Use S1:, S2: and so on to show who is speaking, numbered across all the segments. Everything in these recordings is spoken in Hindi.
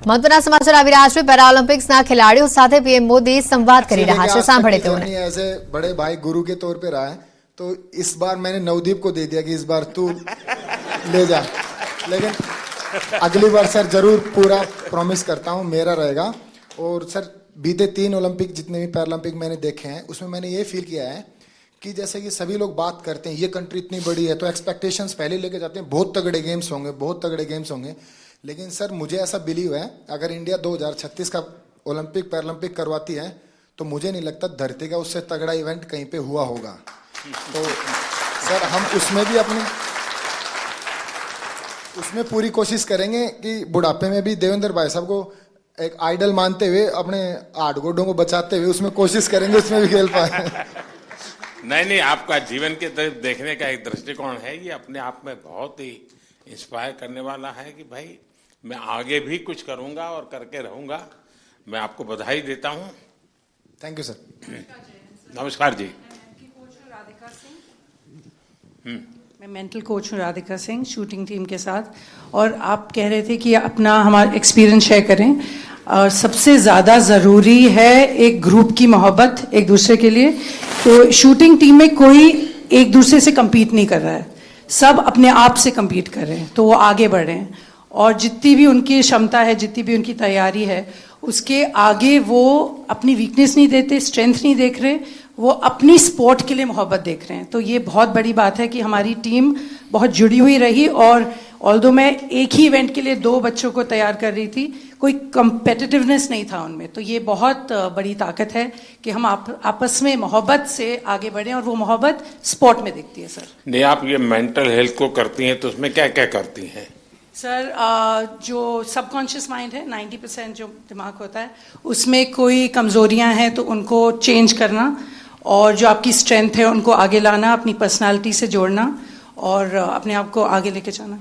S1: મહત્વના સમાચાર આવી રહ્યા છે। પેરાઓલિમ્પિક્સના ખેલાડીઓ સાથે પીએમ મોદી સંવાદ કરી રહ્યા છે। સાંભળે તેઓને।
S2: ऐसे बड़े भाई गुरु के तौर पे रहा है, तो इस बार मैंने नवदीप को दे दिया कि इस बार तू ले जा, लेकिन अगली बार सर जरूर पूरा प्रॉमिस करता हूँ मेरा रहेगा। और सर बीते 3 ओलंपिक जितने भी पैरालंपिक मैंने देखे हैं उसमें मैंने ये फील किया है कि जैसे कि सभी लोग बात करते हैं ये कंट्री इतनी बड़ी है तो एक्सपेक्टेशंस पहले लेके जाते हैं, बहुत तगड़े गेम्स होंगे, बहुत तगड़े गेम्स होंगे। लेकिन सर मुझे ऐसा बिलीव है अगर इंडिया 2036 का ओलंपिक पैरालंपिक करवाती है तो मुझे नहीं लगता धरती का उससे तगड़ा इवेंट कहीं पे हुआ होगा। तो सर हम उसमें भी उसमें पूरी कोशिश करेंगे कि बुढ़ापे में भी देवेंद्र भाई साहब को एक आइडल मानते हुए अपने 8 गोडों को बचाते हुए उसमें कोशिश करेंगे उसमें भी खेल पाए।
S3: नहीं, आपका जीवन के तरफ देखने का एक दृष्टिकोण है, ये अपने आप में बहुत ही इंस्पायर करने वाला है कि भाई मैं आगे भी कुछ करूंगा और करके रहूंगा। मैं आपको बधाई देता हूं।
S2: Thank you sir.
S3: नमस्कार जी।
S4: मैं मेंटल कोच हूँ राधिका सिंह, शूटिंग टीम के साथ। और आप कह रहे थे कि अपना हमारा एक्सपीरियंस शेयर करें। और सबसे ज़्यादा ज़रूरी है एक ग्रुप की मोहब्बत एक दूसरे के लिए। तो शूटिंग टीम में कोई एक दूसरे से compete नहीं कर रहा है, सब अपने आप से compete कर रहे हैं, तो वो आगे बढ़ रहे हैं। और जितनी भी उनकी क्षमता है, जितनी भी उनकी तैयारी है, उसके आगे वो अपनी वीकनेस नहीं देते, स्ट्रेंथ नहीं देख रहे, वो अपनी स्पोर्ट के लिए मोहब्बत देख रहे हैं। तो ये बहुत बड़ी बात है कि हमारी टीम बहुत जुड़ी हुई रही। और ऑल्दो मैं एक ही इवेंट के लिए 2 बच्चों को तैयार कर रही थी, कोई कंपेटिटिवनेस नहीं था उनमें। तो ये बहुत बड़ी ताकत है कि हम आपस में मोहब्बत से आगे बढ़ें, और वो मोहब्बत स्पोर्ट में दिखती है। सर
S3: नहीं, आप ये मेंटल हेल्थ को करती हैं तो उसमें क्या क्या करती हैं?
S4: सर जो सबकॉन्शियस माइंड है, 90% जो दिमाग होता है, उसमें कोई कमज़ोरियां हैं तो उनको चेंज करना, और जो आपकी स्ट्रेंथ है उनको आगे लाना, अपनी पर्सनालिटी से जोड़ना और अपने आप को आगे लेके जाना।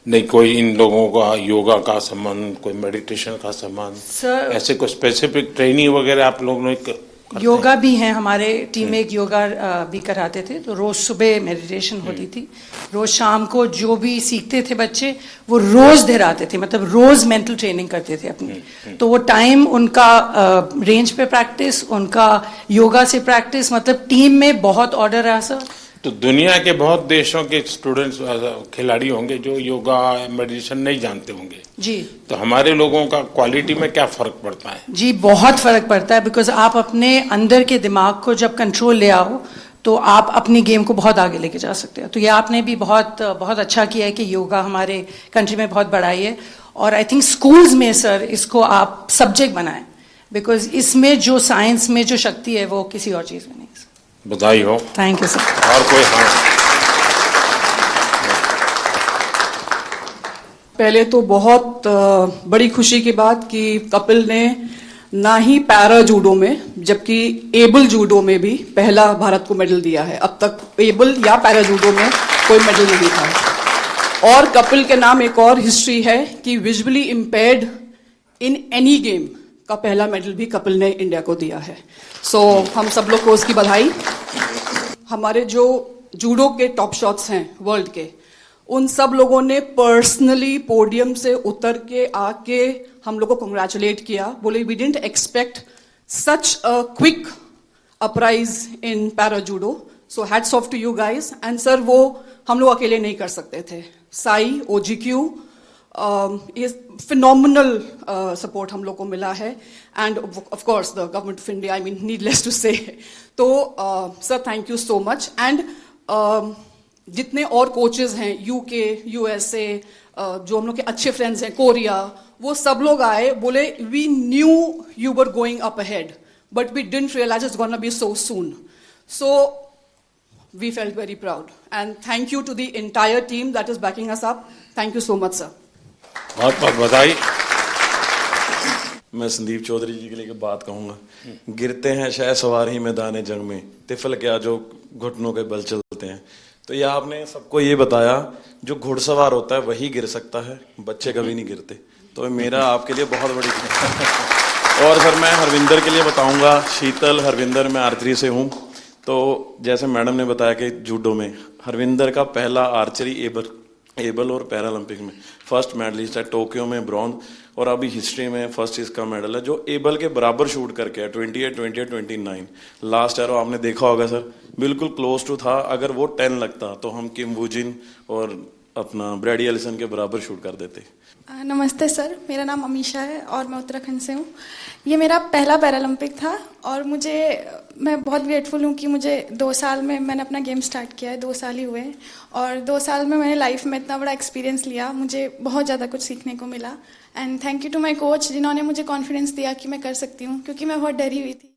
S3: नहीं, कोई इन लोगों का योगा का संबंध, कोई मेडिटेशन का संबंध, सर ऐसे कोई स्पेसिफिक ट्रेनिंग वगैरह आप लोगों ने
S4: योगा भी है हमारे टीम में, एक योगा भी कराते थे। तो रोज सुबह मेडिटेशन होती थी, रोज शाम को जो भी सीखते थे बच्चे वो रोज दोहराते थे, मतलब रोज मेंटल ट्रेनिंग करते थे अपनी। तो वो टाइम उनका रेंज पे प्रैक्टिस, उनका योगा से प्रैक्टिस, मतलब टीम में बहुत ऑर्डर रहा सर।
S3: तो दुनिया के बहुत देशों के स्टूडेंट्स खिलाड़ी होंगे जो योगा मेडिटेशन नहीं जानते होंगे
S4: जी।
S3: तो हमारे लोगों का क्वालिटी में क्या फर्क पड़ता है?
S4: जी बहुत फर्क पड़ता है, बिकॉज आप अपने अंदर के दिमाग को जब कंट्रोल ले आओ तो आप अपनी गेम को बहुत आगे लेके जा सकते हो। तो ये आपने भी बहुत अच्छा किया है कि योगा हमारे कंट्री में बहुत बढ़ाई है। और आई थिंक स्कूल्स में सर इसको आप सब्जेक्ट बनाएं, बिकॉज इसमें जो साइंस में जो शक्ति है वो किसी और चीज़ में नहीं।
S3: बधाई हो।
S4: Thank you sir.
S3: और कोई? हाँ,
S5: पहले तो बहुत बड़ी खुशी की बात कि कपिल ने ना ही पैरा जूडो में जबकि एबल जूडो में भी पहला भारत को मेडल दिया है। अब तक एबल या पैरा जूडो में कोई मेडल नहीं था। और कपिल के नाम एक और हिस्ट्री है कि visually impaired in any game का पहला मेडल भी कपिल ने इंडिया को दिया है। सो हम सब लोग को उसकी बधाई। हमारे जो जूडो के टॉप शॉट्स हैं वर्ल्ड के, उन सब लोगों ने पर्सनली पोडियम से उतर के आके हम लोग को कंग्रेचुलेट किया, बोले we didn't expect such a quick uprise in para judo, so hats off to you guys. And sir वो हम लोग अकेले नहीं कर सकते थे, साई OGQ ये फिनोमिनल सपोर्ट हम लोग को मिला है। And of course the government of India, I mean needless to say. तो sir thank you so much. And जितने और कोचेज हैं UK, USA, जो हम लोग के अच्छे फ्रेंड्स हैं, कोरिया, वो सब लोग आए, बोले we knew you were going up ahead but we didn't realise it's gonna be so soon. So we felt very proud and thank you to the entire team that is backing us up. Thank you so much sir.
S3: बहुत बहुत बधाई।
S6: मैं संदीप चौधरी जी के लिए बात कहूंगा। गिरते हैं शह सवार ही मैदान जंग में, तिफल क्या जो घुटनों के बल चलते हैं। तो ये आपने सबको ये बताया जो घुड़सवार होता है वही गिर सकता है, बच्चे कभी नहीं गिरते। तो मेरा आपके लिए बहुत बड़ी और सर मैं हरविंदर के लिए बताऊंगा। शीतल हरविंदर, मैं आर्चरी से हूँ। तो जैसे मैडम ने बताया कि जूडो में हरविंदर का पहला आर्चरी एबल और पैरालंपिक में फर्स्ट मेडलिस्ट है, टोक्यो में ब्रॉन्ज। और अभी हिस्ट्री में फर्स्ट इसका मेडल है, जो एबल के बराबर शूट करके है, 28, 28, 29। लास्ट एरो आपने देखा होगा सर, बिल्कुल क्लोज टू था। अगर वो 10 लगता तो हम किम वूजिन और अपना ब्रैडी एलिसन के बराबर शूट कर देते।
S7: नमस्ते सर, मेरा नाम अमीशा है और मैं उत्तराखंड से हूँ। ये मेरा पहला पैरालंपिक था और मैं बहुत ग्रेटफुल हूँ कि मुझे 2 साल में मैंने अपना गेम स्टार्ट किया है, 2 साल ही हुए हैं और 2 साल में मैंने लाइफ में इतना बड़ा एक्सपीरियंस लिया, मुझे बहुत ज़्यादा कुछ सीखने को मिला। And thank you to my coach जिन्होंने मुझे कॉन्फिडेंस दिया कि मैं कर सकती हूँ, क्योंकि मैं बहुत डरी हुई थी।